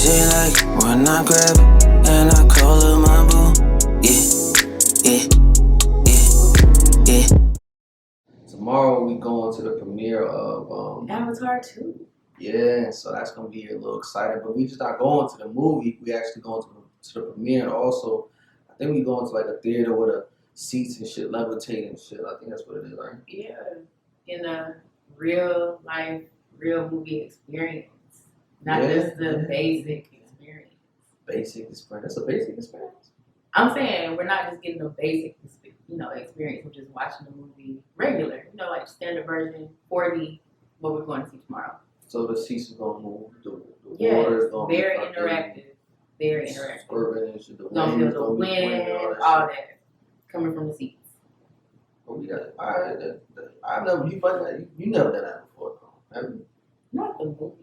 She like when I grab it and I call her my boo. Yeah. Tomorrow we going to the premiere of Avatar 2. Yeah, so that's gonna be a little exciting. But we just not going to the movie. We actually going to the premiere. And also, I think we going to like a theater with a seats and shit, levitating and shit. I think that's what it is, right? Yeah, in a real life, real movie experience, not just the basic experience. Basic experience. That's a basic experience. I'm saying we're not just getting a basic, experience. We're just watching the movie regular, like standard version, 4D. What we're going to see tomorrow. So the seats are gonna move. The water is gonna very be interactive. Very interactive. Swerving and shit. The gonna feel the wind, all that coming from the seats. But we got I've never you never done that before, have you? Not the movies,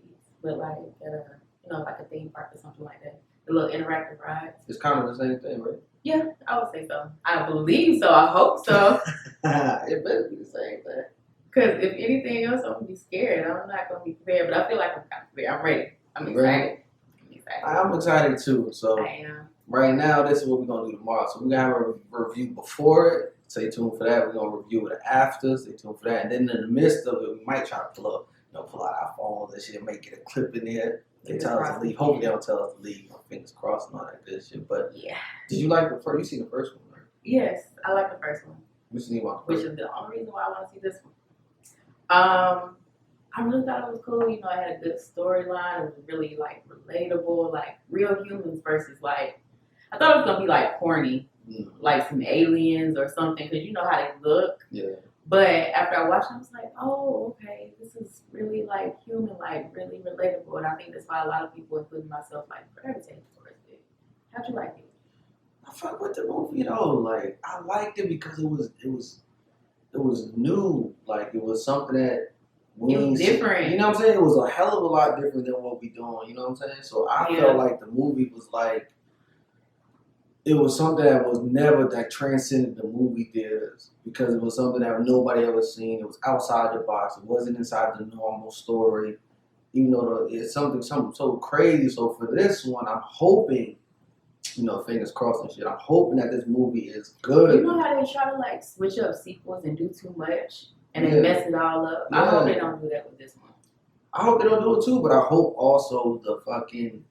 but like at a like a theme park or something like that. The little interactive rides. It's kind of the same thing, right? Yeah, I would say so. I believe so. I hope so. It better be the same thing. Because if anything else, I'm gonna be scared. I'm not gonna be prepared, but I feel like I'm kind of prepared. I'm ready. I'm excited. I'm excited too. So I am. Right now, this is what we're gonna do tomorrow. So we're gonna have a review before it. Stay tuned for that. We're gonna review it after. Stay tuned for that. And then in the midst of it, we might try to pull out our phones and shit, make it a clip in there. They tell us to leave. Hopefully they don't tell us to leave. My fingers crossed and all that good shit. But yeah. Did you like the first? You seen the first one, right? Yes, I like the first one. Which is the Which is the only reason why I want to see this one. I really thought it was cool. It had a good storyline. It was really like relatable, like real humans versus like I thought it was gonna be like corny, like some aliens or something, because you know how they look. Yeah. But after I watched it, I was like, oh, okay, this is really like human, like really relatable, and I think that's why a lot of people, including myself, like gravitated towards it. How'd you like it? I fuck with the movie though. Like I liked it because it was new. Like it was something that it was different. You know what I'm saying? It was a hell of a lot different than what we doing. You know what I'm saying? So I felt like the movie was like it was something that was never like transcended the movie theaters because it was something that nobody ever seen. It was outside the box. It wasn't inside the normal story. Even though it's something so crazy. So for this one, I'm hoping. Fingers crossed and shit. I'm hoping that this movie is good. You know how they try to like switch up sequels and do too much and they mess it all up? I hope they don't do that with this one. I hope they don't do it too, but I hope also the fucking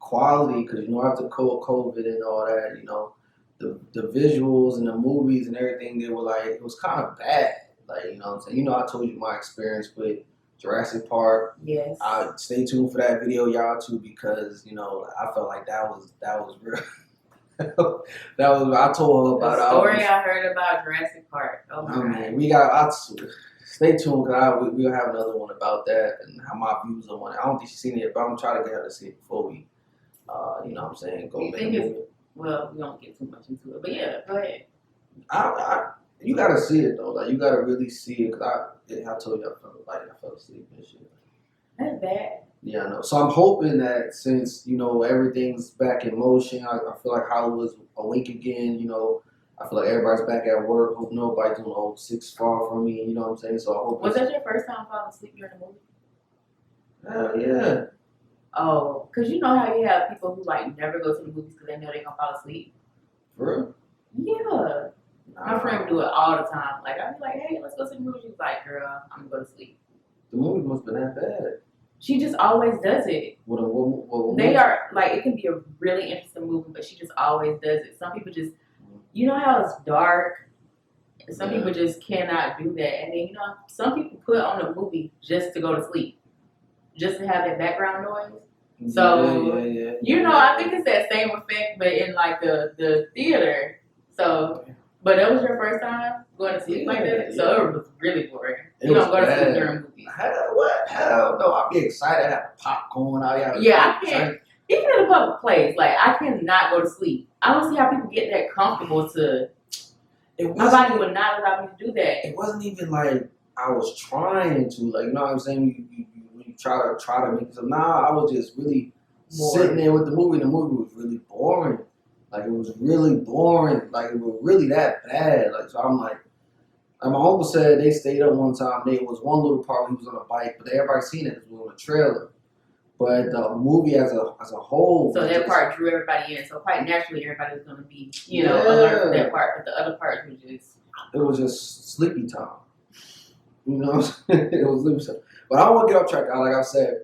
quality, because after COVID and all that, the visuals and the movies and everything, they were like, it was kind of bad. Like, you know what I'm saying? I told you my experience with Jurassic Park. Yes. Stay tuned for that video, y'all, too, because I felt like that was real. I told her about the story I heard about Jurassic Park. Oh my God. We stay tuned because we'll have another one about that and how my views on it. I don't think she's seen it, but I'm gonna try to get her to see it before we, you know what I'm saying, go back. Well, we don't get too much into it, but yeah, go ahead. You gotta see it though. Like you gotta really see it because I told you I fell asleep and shit. That's bad. Yeah, I know. So I'm hoping that since everything's back in motion, I feel like Hollywood's awake again. I feel like everybody's back at work. Hope nobody's doing 6 far from me. You know what I'm saying? So I hope. Was that your first time falling asleep during the movie? Hell yeah. Oh, because you know how you have people who like never go to the movies because they know they're gonna fall asleep. For real? Yeah. My friend would do it all the time. Like I'd be like, "Hey, let's go to the movie." She's like, "Girl, I'm gonna go to sleep." The movie must have been that bad. She just always does it. What they are like it can be a really interesting movie, but she just always does it. Some people just, how it's dark. Some people just cannot do that, and then some people put on a movie just to go to sleep, just to have that background noise. So I think it's that same effect, but in like the theater. So. But that was your first time going to sleep like that? So it was really boring. You don't go to sleep during movies. Hell no. I'll be excited. I have popcorn. I can't. Even in a public place, like, I cannot go to sleep. I don't see how people get that comfortable to... My body would not allow me to do that. It wasn't even like I was trying to. Like, you know what I'm saying? You try to make it. So, I was just really sitting there with the movie. The movie was really boring. Like, it was really boring. Like, it was really that bad. Like, so I'm like my uncle said they stayed up one time. There was one little part where he was on a bike, but everybody seen it. It was on a trailer. But the movie as a whole. So that part drew everybody in. So quite naturally, everybody was going to be, you know, alert for that part. But the other parts were just. It was just sleepy time. You know, it was sleepy time. But I don't want to get off track. Like I said,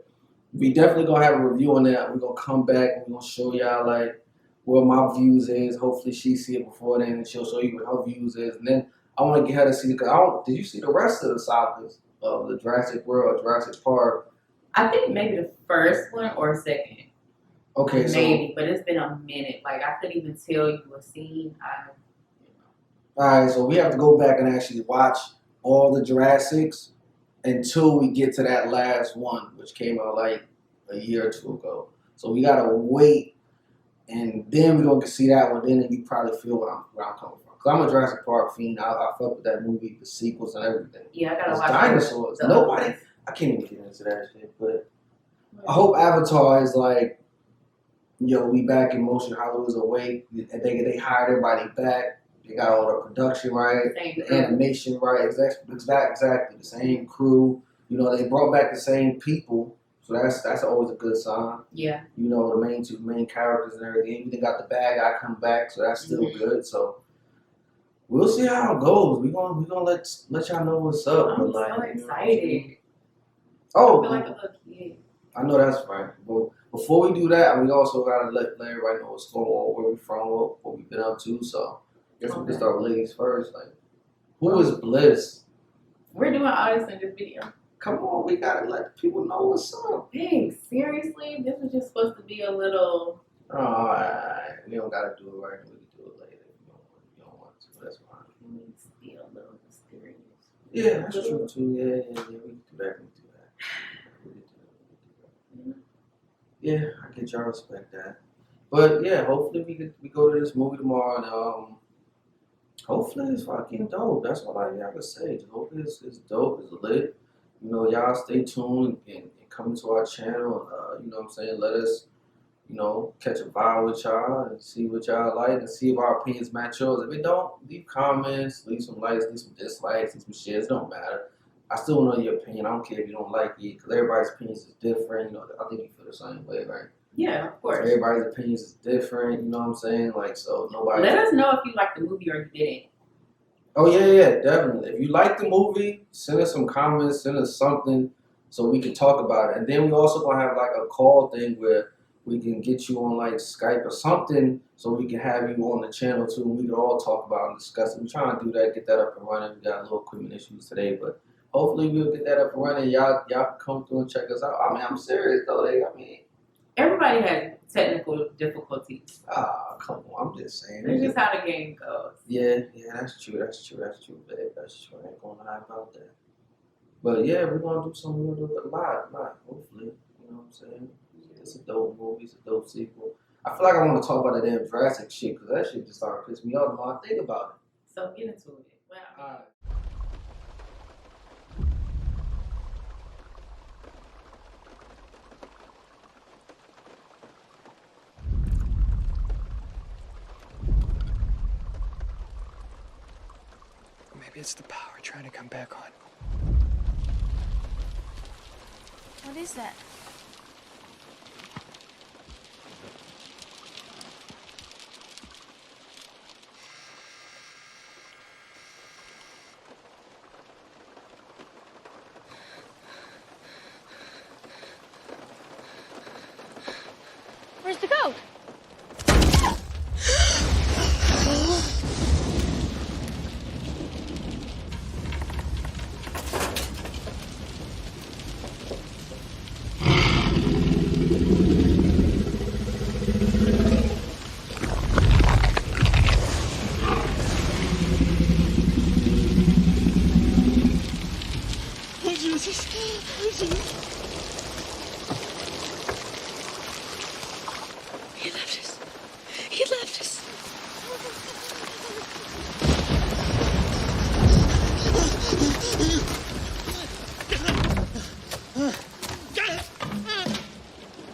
we definitely gonna have a review on that. We're gonna come back and we're gonna show y'all like what my views is. Hopefully she see it before then and she'll show you what her views is. And then I want to get her to see it because did you see the rest of the sagas of the Jurassic World, Jurassic Park? I think maybe the first one or second. Okay, maybe, but it's been a minute. Like I couldn't even tell you a scene. All right, so we have to go back and actually watch all the Jurassics until we get to that last one, which came out like a year or two ago. So we gotta wait, and then we're gonna see that one. Then you probably feel where I'm coming from. Cause I'm a Jurassic Park fiend. I fuck with that movie, the sequels and everything. Yeah, I gotta watch dinosaurs. Nobody. I can't even get into that shit, but I hope Avatar is like, yo, we back in motion. Hollywood's awake. And they hired everybody back. They got all the production right, the animation right, exactly the same crew. You know, they brought back the same people, so that's always a good sign. Yeah. You know, the main characters and everything. Even got the bad guy come back, so that's still good. So we'll see how it goes. We gonna let y'all know what's up. I'm so excited. Oh, I feel like a little kid. I know that's right. But before we do that, we also gotta let everybody know what's going on, where we from, what we've been up to. So I guess we can start with ladies first. Like, who is Bliss? We're doing all this in this video. Come on, we gotta let people know what's up. Dang, seriously? This was just supposed to be a little. Alright, we don't gotta do it right now. We can do it later if you don't want to. That's fine. It needs to be a little mysterious. Yeah, that's true too. Yeah, we can do that. Yeah, I get y'all respect that. But yeah, hopefully we go to this movie tomorrow and hopefully it's fucking dope. That's all I can say. Just hope it's dope, it's lit. You know, y'all stay tuned and come to our channel. You know what I'm saying? Let us, you know, catch a vibe with y'all and see what y'all like and see if our opinions match yours. If it don't, leave comments, leave some likes, leave some dislikes, leave some shares. It don't matter. I still know your opinion. I don't care if you don't like it because everybody's opinions is different. You know, I think you feel the same way, right? Yeah, of course. Everybody's opinions is different. You know what I'm saying? Like, so nobody. Let us know if you like the movie or you didn't. Oh yeah, definitely. If you like the movie, send us some comments, send us something so we can talk about it. And then we also gonna have like a call thing where we can get you on like Skype or something so we can have you on the channel too and we can all talk about and discuss it. We're trying to do that, get that up and running. We got a little equipment issues today, but hopefully we'll get that up and running. Y'all can come through and check us out. I mean, I'm serious though. Everybody has technical difficulties. Come on. I'm just saying. That's just how the game goes. Yeah, that's true, babe. That's true. I ain't gonna lie about that. But yeah, we're gonna do something a lot, hopefully. You know what I'm saying? It's a dope movie, it's a dope sequel. I feel like I want to talk about that damn Jurassic shit because that shit just started pissing me off the more I think about it. So get into it. Wow. All right. Maybe it's the power trying to come back on. What is that? Where's the goat? He left us. He left us.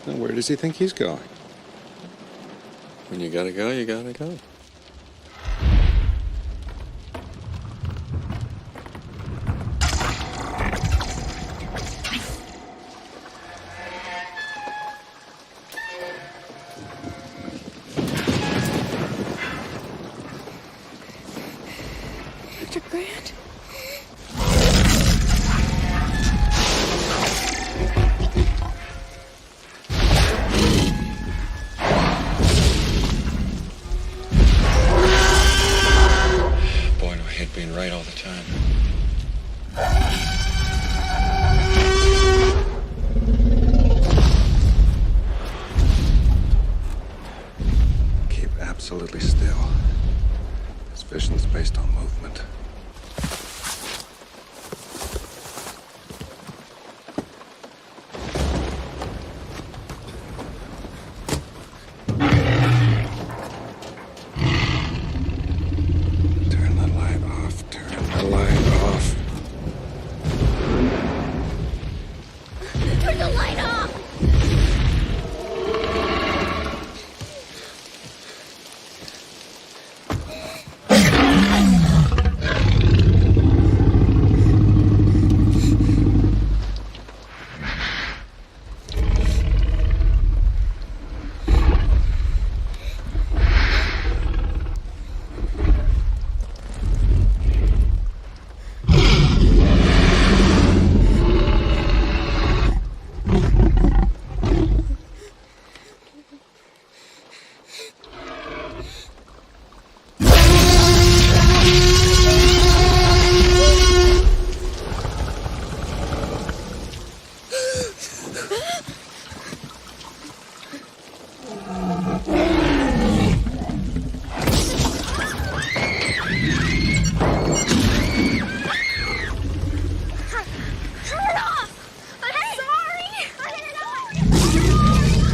Now, where does he think he's going? When you gotta go, you gotta go. absolutely still. His vision's based on movement. Turn the light off. Turn the light off. Turn the light off! Turn it off! I'm sorry! Turn it off!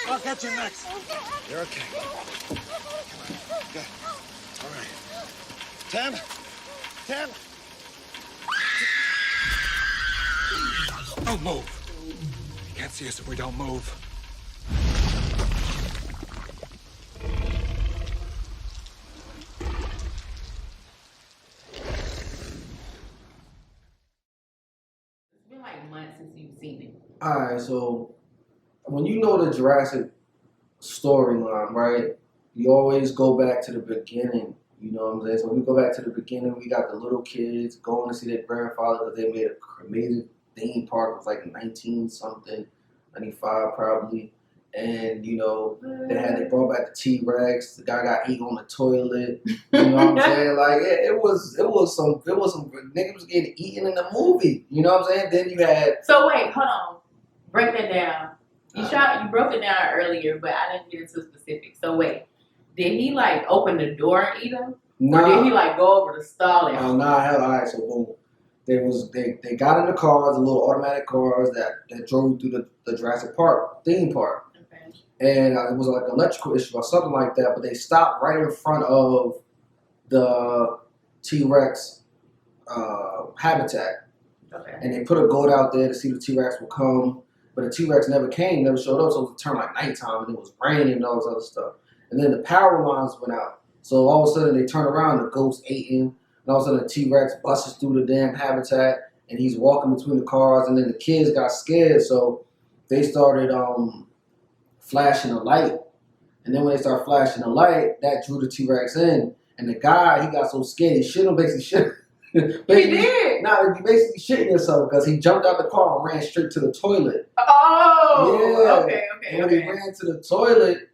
I'll catch you next. You're okay. Come on. Good. All right. Tim? Tim? Don't move. You can't see us if we don't move. It's been like months since you've seen it. Alright, so when you know the Jurassic storyline, right, you always go back to the beginning. You know what I'm saying? So we go back to the beginning, we got the little kids going to see their grandfather because they made an amazing theme park. It was like 19 something, 95 probably. And you know, they brought back the T-Rex. The guy got eaten on the toilet. You know what I'm saying? Like it was some niggas was getting eaten in the movie. You know what I'm saying? Then you had. So wait, hold on. Break that down. You broke it down earlier, but I didn't get into specifics. So wait, did he like open the door and eat him? Nah. Or did he like go over the stall and Hell, alright, so boom. They got in the cars, the little automatic cars that drove through the Jurassic Park theme park. Okay. And it was like an electrical issue or something like that, but they stopped right in front of the T-Rex habitat. Okay. And they put a goat out there to see the T-Rex will come. But the T-Rex never came, never showed up. So it turned like nighttime and it was raining and all this other stuff. And then the power lines went out. So all of a sudden they turn around, the ghost ate him. And all of a sudden the T-Rex busts through the damn habitat and he's walking between the cars. And then the kids got scared. So they started flashing a light. And then when they started flashing the light, that drew the T-Rex in. And the guy, he got so scared, he shit him, basically shit. He did? Nah, he basically shitting himself because he jumped out the car and ran straight to the toilet. Oh, Yeah. okay. And when he ran to the toilet,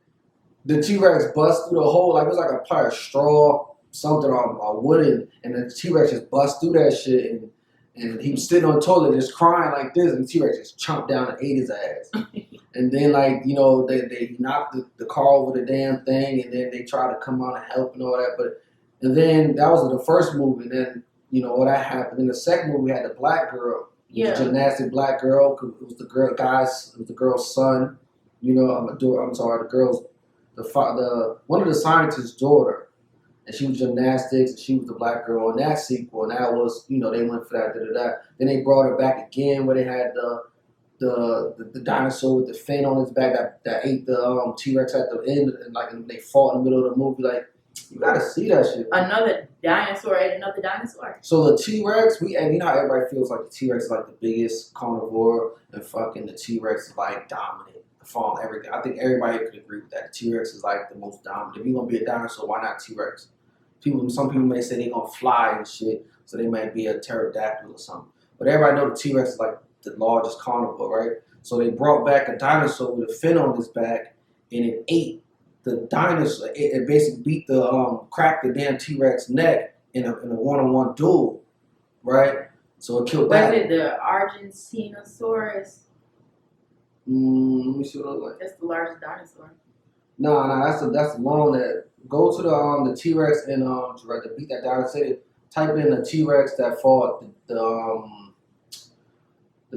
the T-Rex bust through the hole, like it was like a part of straw, something or wooden, and the T-Rex just bust through that shit, and he was sitting on the toilet just crying like this, and the T-Rex just chomped down and ate his ass. And then, like, you know, they knocked the car over the damn thing, and then they tried to come out and help and all that. And then that was the first movie, and then, you know, that happened. In the second movie, we had the black girl, the gymnastic black girl, cause it was the girl's son. You know, the girl's one of the scientist's daughter, and she was gymnastics, and she was the black girl in that sequel, and that was, you know, they went for that. Then they brought her back again, where they had the dinosaur with the fin on his back that ate the T-Rex at the end, and they fought in the middle of the movie. Like, you gotta see that shit. Another dinosaur ate another dinosaur. So the T-Rex, and you know how everybody feels like the T-Rex is like the biggest carnivore, and fucking the T-Rex is like dominant. Everything. I think everybody could agree with that. The T-Rex is like the most dominant. If you're gonna be a dinosaur, why not T-Rex? Some people may say they're gonna fly and shit, so they might be a pterodactyl or something. But everybody know the T-Rex is like the largest carnivore, right? So they brought back a dinosaur with a fin on his back, and it ate the dinosaur. It basically beat cracked the damn T-Rex neck in a one-on-one duel, right? So it killed that. Was it the Argentinosaurus? Let me see what it looks like. That's the largest dinosaur. No, that's the one that go to the T-Rex and to beat that dinosaur. Type in the T-Rex that fought the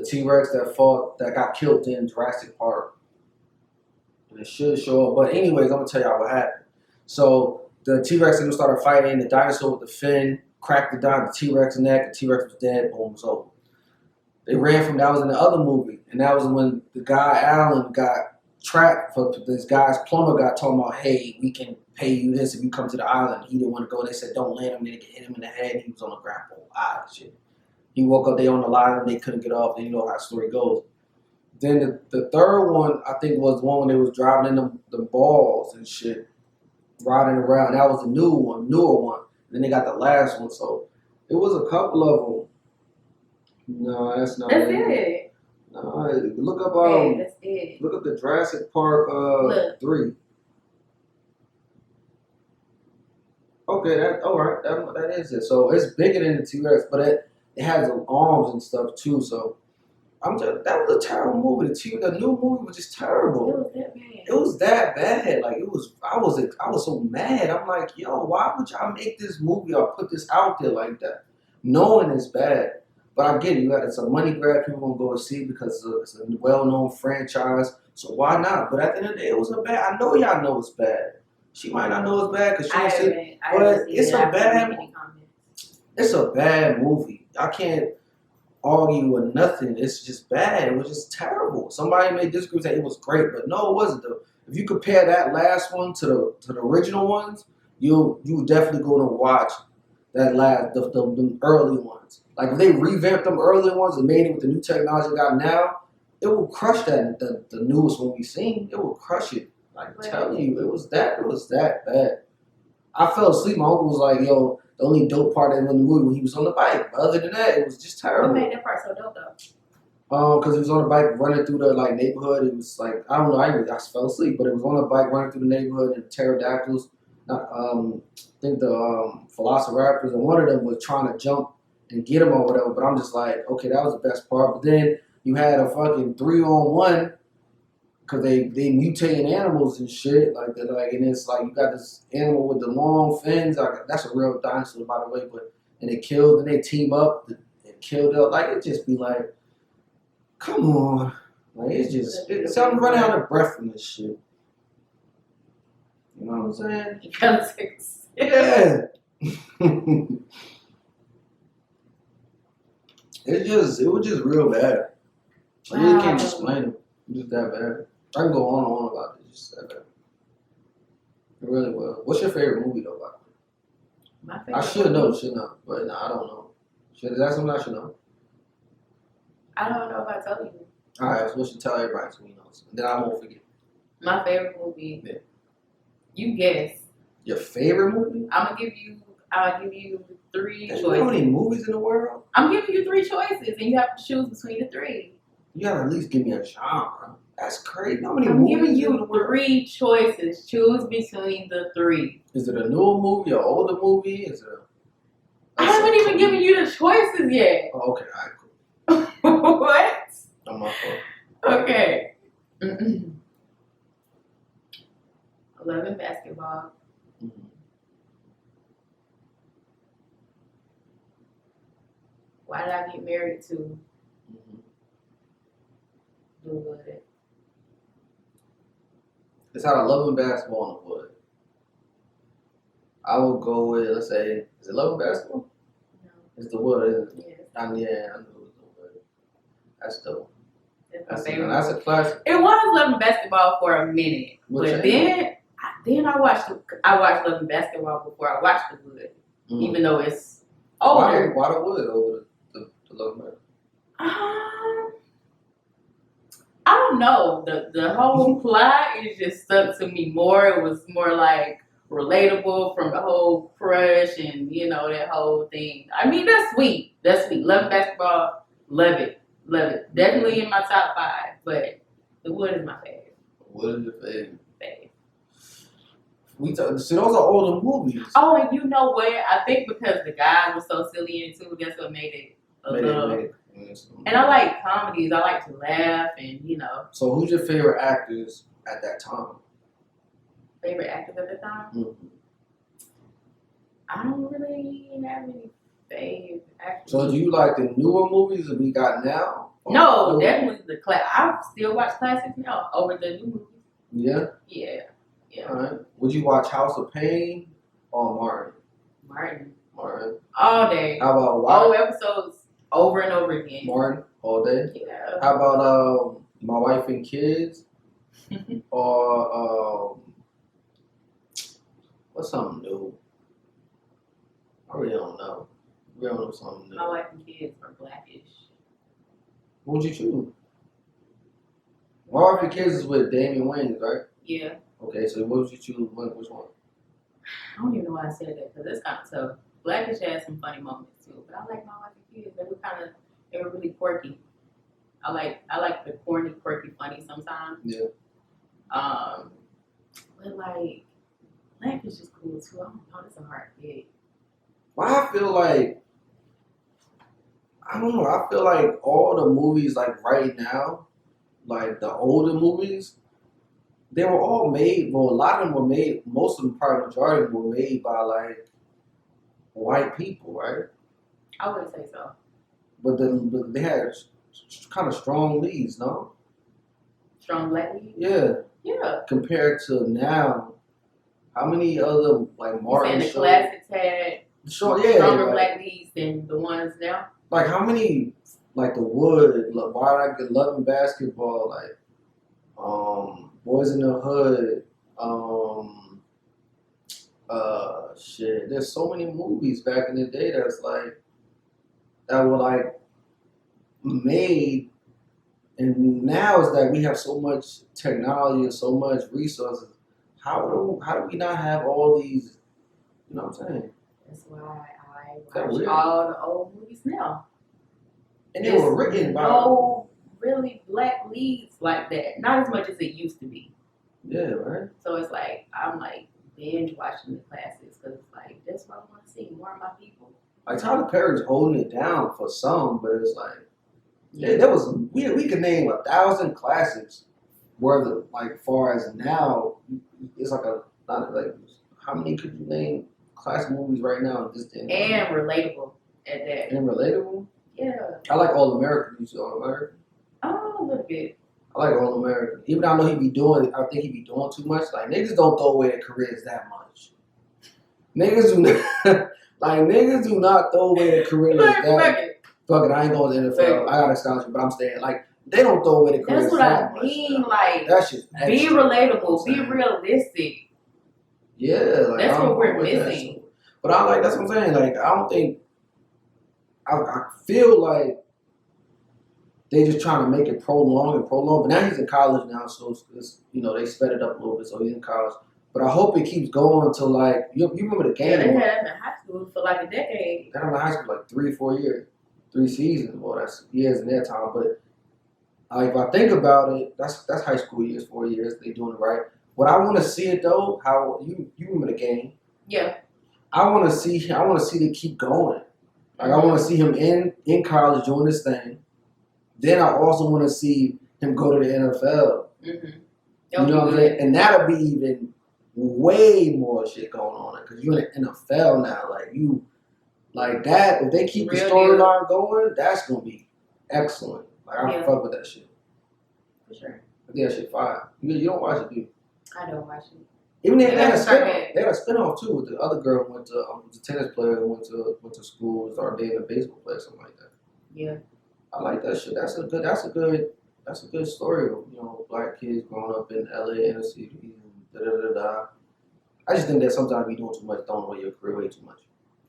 T-Rex that got killed in Jurassic Park. And it should show up. But anyways, I'm gonna tell y'all what happened. So the T-Rex and them started fighting. The dinosaur with the fin cracked the T-Rex neck. The T-Rex was dead. Boom, it was over. They ran from that was in the other movie, and that was when the guy Alan got trapped. For this guy's plumber got talking about, hey, we can pay you this if you come to the island. He didn't want to go. They said don't land him. They could hit him in the head. He was on the grapple. Shit. He woke up there on the line and they couldn't get off. And you know how the story goes. Then the third one I think was the one when they was driving in the balls and shit, riding around. That was a newer one. And then they got the last one. So it was a couple of them. No, that's not That's it. it. No, look up That's it. look up the Jurassic Park 3. Okay, all right, that is it. So it's bigger than the T-Rex, but it has arms and stuff too. So that was a terrible movie. The new movie was just terrible. It was that bad. It was that bad. Like I was so mad. I'm like, yo, why would y'all make this movie or put this out there like that, knowing it's bad? But I get it. It's a money grab. People won't go and see because it's a well-known franchise. So why not? But at the end of the day, it was a bad. I know y'all know it's bad. She might not know it's bad because she didn't see it. But it's a bad. It's a bad movie. I can't argue with nothing. It's just bad. It was just terrible. Somebody may disagree and say it was great, but no, it wasn't. Though. If you compare that last one to the original ones, you definitely go to watch that the early ones. Like if they revamped them early ones and made it with the new technology they got now, it will crush the newest one we seen. It will crush it. Like I'm telling you, it was that bad. I fell asleep. My uncle was like, yo, the only dope part in the movie when he was on the bike. But other than that, it was just terrible. What made that part so dope though? Because he was on the bike running through the neighborhood. It was like, I don't know, I fell asleep, but it was on a bike running through the neighborhood and pterodactyls. I think the velociraptors, and one of them was trying to jump and get him or whatever. But I'm just like, okay, that was the best part. But then you had a fucking 3-on-1 because they mutating animals and shit and it's like you got this animal with the long fins. That's a real dinosaur, by the way. And they team up and killed it. Like it just be like, come on, like it's I'm running out of breath from this shit. You know what I'm saying? Yeah. it was just real bad. I really can't explain it. It was just that bad. I can go on and on about it. It's just that bad. It really was. What's your favorite movie though? About My favorite. I should know, but no, I don't know. Is that something I should know? I don't know if I told you. All right, so we should tell everybody so we know. Then I won't forget. My favorite movie. Yeah. You guess. Your favorite movie? I'll give you 3 You know how many choices. movies in the world? I'm giving you 3 choices, and you have to choose between the 3. You gotta at least give me a genre. That's crazy. How many I'm movies giving in the you world? 3 choices. Choose between the 3. Is it a newer movie, or older movie? Is it a... I haven't even given you the choices yet. Oh, okay, all right, cool. What? I'm my fault. Okay. Love and Basketball. Mhm. Why did I get married to Mhm. the wood? It's how to Love and Basketball in the Wood. I will go with, let's say, is it Love and Basketball? No. It's the Wood, isn't it? Yes. I knew it was the Wood. That's dope. That's my favorite. That's a classic. It was Love and Basketball for a minute, What but changed? then I watched Love and Basketball before I watched The Wood, Mhm. even though it's Why older. the Wood over the Love and Basketball? I don't know. The whole plot is just stuck to me more. It was more like relatable from the whole crush and that whole thing. I mean, that's sweet. That's sweet. Love and Basketball. Love it. Love it. Definitely in my top 5, but The Wood is my favorite. What is your favorite? Favorite. See, those are older movies. Oh, and you know what? I think because the guy was so silly in it too, that's what made it a little. Made it. And I like comedies. I like to laugh and So, who's your favorite actors at that time? favorite actors at the time. Mm-hmm. I don't really have any favorite actors. So, do you like the newer movies that we got now? No, definitely the class. I still watch classics now over the new movies. Yeah. Yeah. All right. Would you watch House of Pain or Martin? Martin. Martin. All day. How about All episodes over and over again. Martin all day. Yeah. How about My Wife and Kids or what's something new? I really don't know. We don't know something new. My Wife and Kids are Blackish. What would you choose? My Wife and Kids is with Damien Wayans, right? Yeah. Okay, so what would you choose? Which one? I don't even know why I said that because that's kind of tough. Blackish had some funny moments too, but I like My Wife and Kids. They were really quirky. I like the corny, quirky, funny sometimes. Yeah. But like Blackish is cool too. I don't know. It's a hard pick. Well, I feel like I don't know. I feel like all the movies like right now, like the older movies, they were all made. Well, a lot of them were made. Most of them, probably majority of them, were made by like white people, right? I wouldn't say so. But they had kind of strong leads, no? Strong black lead? Yeah. Yeah. Compared to now, how many other like Martin You saying the shows? classics had stronger like, black leads than the ones now? like how many like The Wood, Why I Get Love and Basketball, like Boys in the Hood, shit. There's so many movies back in the day that's like that were like made, and now is that we have so much technology and so much resources. How do we not have all these? You know what I'm saying? That's why I That watch weird? all the old movies now. And they were written by no really black leads like that. Not as much as it used to be. yeah, right. So it's like I'm like binge watching the classics because it's like that's what I want to see, more of my people. Like Tyler Perry's holding it down for some, but it's like yeah, there was we could name 1,000 classics. Where the like far as now, it's like a not like how many could you name classic movies right now in this day And relatable at that. and relatable? Yeah. I like All American. You see All American? Oh, a little bit. I like All American. Even though I know I think he be doing too much. Like niggas don't throw away their careers that much. Niggas do not niggas do not throw away their careers that much. fuck it, I ain't going to the NFL. I got a scholarship, but I'm staying. Like, they don't throw away the career. That's what I mean. Like, that shit's be relatable, be realistic. Yeah, like that's what we're with missing. That. But I like that's what I'm saying. Like, I don't think I feel like they just trying to make it prolong. But now he's in college now, so it's, you know, they sped it up a little bit, so he's in college. But I hope it keeps going to like you remember the game. Yeah, they had him in high school for like a decade. They had him in high school like 3-4 years, 3 seasons. Well, that's years in their time. But if I think about it, that's high school years, 4 years. They doing it right. What I want to see it though, how you remember the game? Yeah. I want to see it keep going. Like I want to see him in college doing this thing. Then I also want to see him go to the NFL. Mm-hmm. You know what I'm saying? And that'll be even way more shit going on because you're in the NFL now. Like that. If they keep the storyline going, that's gonna be excellent. Like I fuck with that shit. For sure. I think that shit fire. You don't watch it, do you? I don't watch it. Even they had a spinoff. They had a spinoff too with the other girl who went to was a tennis player who went to school, started dating a baseball player, something like that. Yeah. I like that shit. That's a good story of, you know, black kids growing up in LA, inner city, and I just think that sometimes we doing too much, throwing away your career way too much.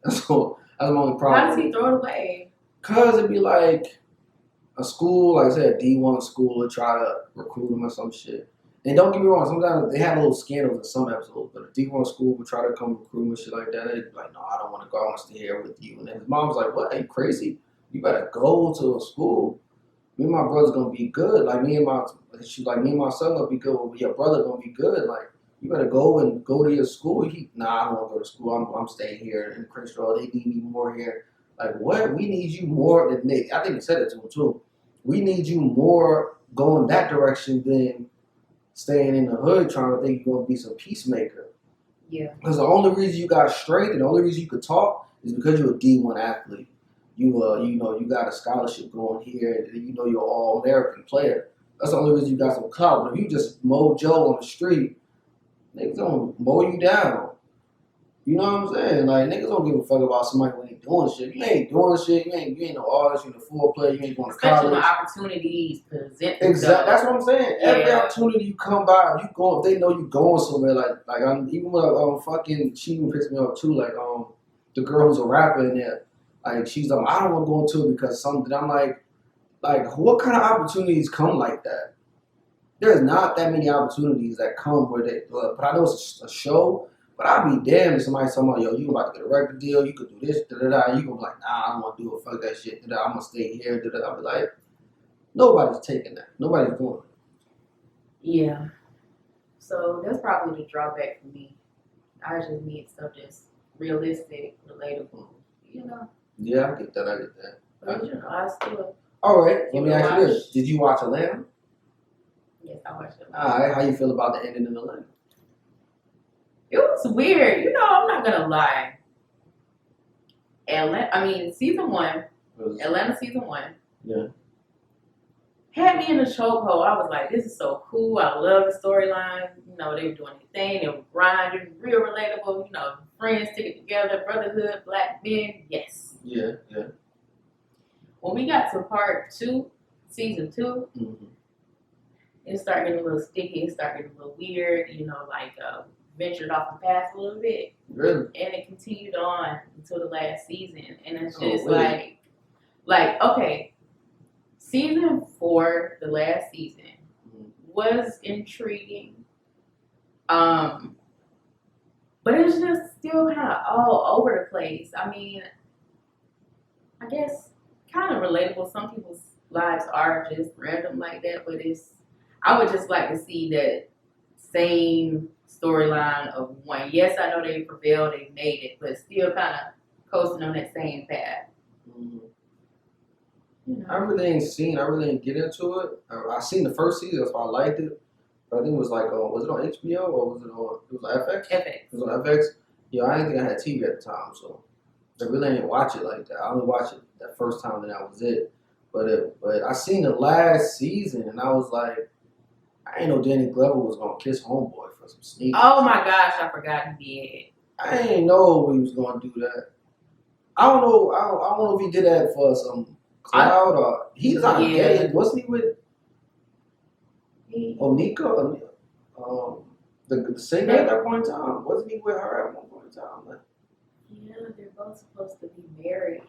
That's my only problem. How does he throw it away? Cause it'd be like a school, like I said, a D1 school, would try to recruit him or some shit. And don't get me wrong, sometimes they have little scandals in some episodes, but a D1 school would try to come recruit him and shit like that. They'd be like, no, I don't want to go. I want to stay here with you. And then his mom's like, what? Are you crazy? You better go to a school. Me and my brother's gonna be good. She's like, me and my son gonna be good. Well, your brother gonna be good. Like, you better go to your school. I don't want to go to school. I'm staying here in Crenshaw. They need me more here. Like, what? We need you more than Nick. I think he said it to him too. We need you more going that direction than staying in the hood trying to think you're gonna be some peacemaker. Yeah. Because the only reason you got strength and the only reason you could talk is because you're a D1 athlete. You know, you got a scholarship going here, and you know you're an all-American player. That's the only reason you got some clout. But if you just mow Joe on the street, niggas gonna mow you down. You know what I'm saying? Like, niggas don't give a fuck about somebody who ain't doing shit. You ain't doing shit. You ain't no artist. You ain't a full player. You ain't going to college. Especially when opportunities present themselves. Exactly. That's what I'm saying. Every opportunity you come by, if they know you going somewhere, even with she even pissed me off too. Like the girl who's a rapper in there, like she's like, I don't want to go into it because something. I'm like what kind of opportunities come like that? There's not that many opportunities that come where they. But I know it's a show. But I'd be damned if somebody's talking about, yo, you about to get a record deal, you could do this, da-da-da. You gonna be like, nah, I don't want to do it, fuck that shit, da-da. I'm gonna stay here, da-da. I'll be like, nobody's taking that. Nobody's doing it. Yeah. So that's probably the drawback for me. I just need stuff that's realistic, relatable, you know? Yeah, I get that. But you know, I still. All right, let me ask you this. Did you watch Atlanta? Yes, I watched it. All right, how you feel about the ending in Atlanta? It was weird. You know, I'm not going to lie. Season 1, Atlanta season 1. Yeah. Had me in a chokehold. I was like, this is so cool. I love the storyline. You know, they were doing their thing. They were grinding, real relatable. You know, friends sticking together, brotherhood, black men. Yes. Yeah. When we got to part 2, season 2, it started getting a little sticky. It started getting a little weird. You know, ventured off the path a little bit. Really? And it continued on until the last season. And it's just okay, season 4, the last season, was intriguing. But it's just still kind of all over the place. I mean, I guess kind of relatable. Some people's lives are just random like that, but I would just like to see that same storyline of 1. Yes, I know they prevailed, they made it, but still kind of coasting on that same path. You know. I really ain't get into it. I seen the first season, that's why I liked it. But I think it was was it on HBO or was it on FX? FX. It was on FX. Yeah, I didn't think I had TV at the time, so I really didn't watch it like that. I only watched it that first time, and that was it. But I seen the last season, and I was like, I ain't know Danny Glover was gonna kiss Homeboy for some sneakers. Oh my gosh, I forgot he did. I ain't know he was gonna do that. I don't know if he did that for some Cloud, he's not Yeah. gay. Wasn't he with He- Onika? The singer at that point in time? Wasn't he with her at one point in time? Like, Yeah, they're both supposed to be married.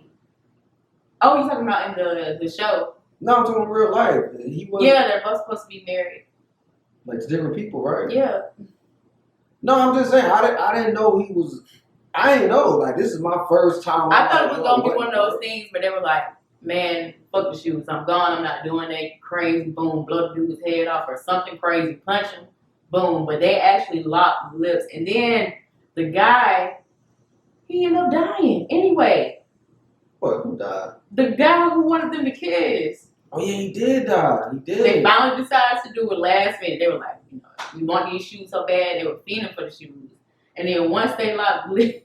Oh, you talking about in the show? no, I'm talking real life. He was Yeah, they're both supposed to be married. like different people, right? Yeah. No, I'm just saying. I didn't know he was. I didn't know. Like, this is my first time. I thought it was like, gonna be what? one of those things, but they were like, "Man, fuck the shoes. I'm gone. I'm not doing that crazy boom, blow the dude's head off or something crazy, punch him, boom." But they actually locked lips, and then the guy, he ended up dying anyway. What? Who died? The guy who wanted them to kiss. Oh yeah, he did die. He did. They finally decided to do it last minute. They were like, you know, we want these shoes so bad. They were fiending for the shoes. And then once they locked lips,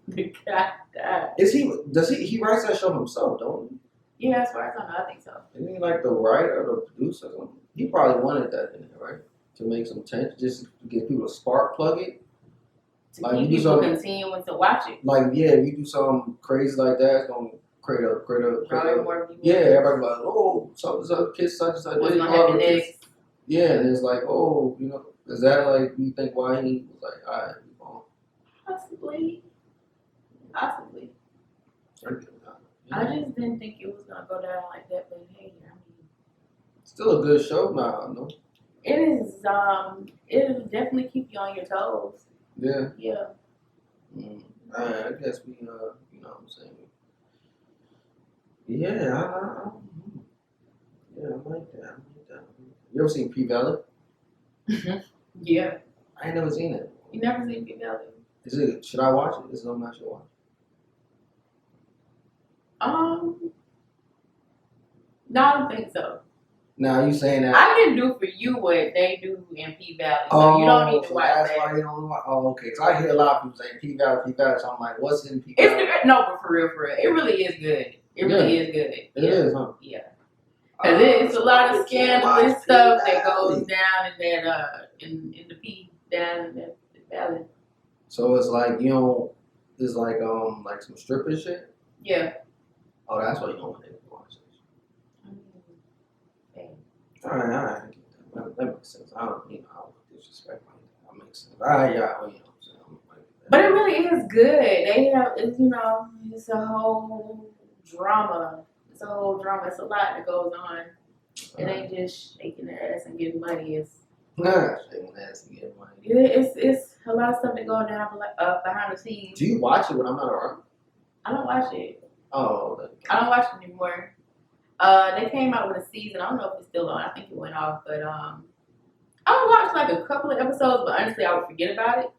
the guy died. Is he? Does he writes that show himself? Don't he? Yeah, as far as I know, I think so. Isn't he like the writer or the producer? Or something? He probably wanted that in there, right? To make some tension, just to get people to spark plug it. To Like, keep you do people something- continuing to watch it. Like, yeah, if you do something crazy like that, it's gonna create a Drawing more viewers. yeah, everybody like, oh, something's up, kiss such and such. What's They gonna love happen her kiss. next? Yeah, and it's like, oh, you know, is that like you think why he was like, all right, we going. Possibly. Possibly. I get it now. I just didn't think it was gonna go down like that, but hey, I mean, Still a good show now, no? it is. It'll definitely keep you on your toes. Yeah. Yeah. I guess we, you know what I'm saying? Yeah, I like that. You ever seen P Valley? Yeah. I ain't never seen it. You never seen P Valley? Is it? Should I watch it? Is it something I should watch? No, I don't think so. Now you saying that? I can do for you what they do in P Valley, so you don't need to so watch that's that. why you don't watch. Oh, okay. Because I hear a lot of people saying P Valley. So I'm like, what's in P It's Valley? good. No, but for real, it really is good. It really is good. It Yeah. is, huh? Yeah. Because it's a lot of I can't scandalous watch stuff P that goes Valley. down in that in the P down in that valley. So it's like you know, it's like some stripper shit. Yeah. Oh, that's why you don't want to watch it. All right. That makes sense. I don't disrespect like that. That makes sense. All right, yeah, well, you know what I'm saying. But it really is good. They have, it's a whole drama. It's a whole drama. It's a lot that goes on. It ain't just shaking their ass and getting money. It's shaking ass and getting money. it's a lot of stuff that goes down behind the scenes. Do you watch it when I'm not around? I don't watch it. Oh, okay. I don't watch it anymore. They came out with a season. I don't know if it's still on. I think it went off, but I watched like a couple of episodes, but honestly, I would forget about it.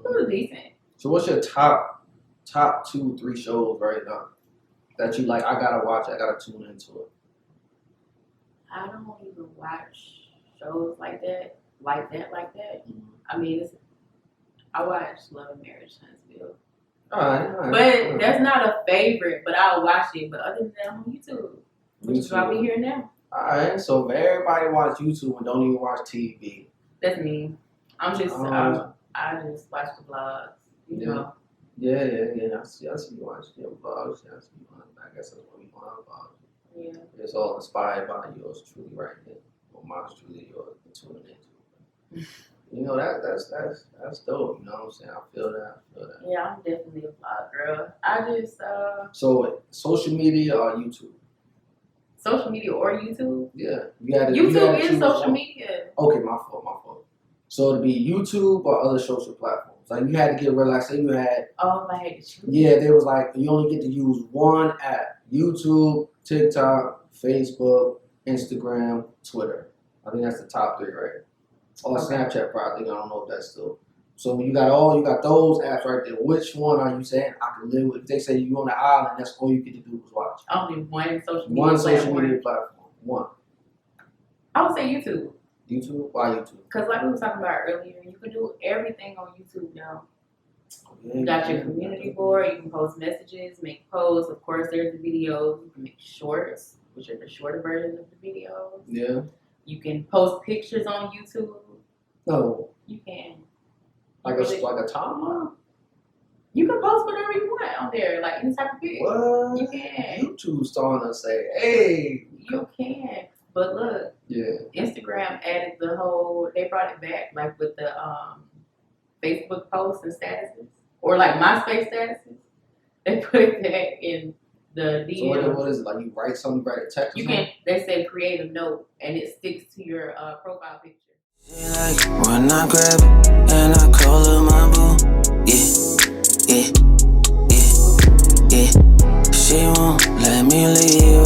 It was decent. So what's your top 2-3 shows right now that you like? I gotta watch. I gotta tune into it. I don't even watch shows like that. I mean, I watch Love and Marriage, Huntsville. All right. But that's not a favorite, but I'll watch it. But other than that, I'm on YouTube. Which is why we here now. All right. So if everybody watch YouTube and don't even watch TV. That's me. I just watch the vlogs. You know. Yeah. I see you watch your vlogs. Yeah, I see you on. I guess that's what we want our vlogs. Yeah. It's all inspired by yours truly right here. Well, mine's truly yours. Tuning into. You know that's dope. You know what I'm saying? I feel that. Yeah, I'm definitely a vlog girl. I just So social media or YouTube? social media or YouTube. Yeah, YouTube is social media. Okay, my fault. So it'd be YouTube or other social platforms. Like you had to get rid of, like say you had. Oh, if I had to choose. Yeah, there was like you only get to use one app: YouTube, TikTok, Facebook, Instagram, Twitter. I think that's the top 3, right? Or Snapchat, probably. I don't know if that's still. So when you got those apps right there. Which one are you saying I can live with? If they say you on the island, that's all you get to do is watch. Only one social media One platform. social media platform. One. I would say YouTube. YouTube? Why YouTube? Because like we were talking about earlier, you can do everything on YouTube now. You got your community board, you can post messages, make posts. Of course, there's the videos. You can make shorts, which are the shorter versions of the videos. Yeah. You can post pictures on YouTube. No. You can. Like a timeline? You can post whatever you want on there, like any type of pic. What? You can. YouTube starting to say, hey. You can. But look, Yeah. Instagram added the whole, they brought it back, like with the Facebook posts and statuses, or like MySpace statuses. They put that in the DM. So what is it? Like you write something, write a text or You something? can, they say create a note, and it sticks to your profile picture. She like when I grab it and I call her my boo. Yeah, yeah, yeah, yeah. She won't let me leave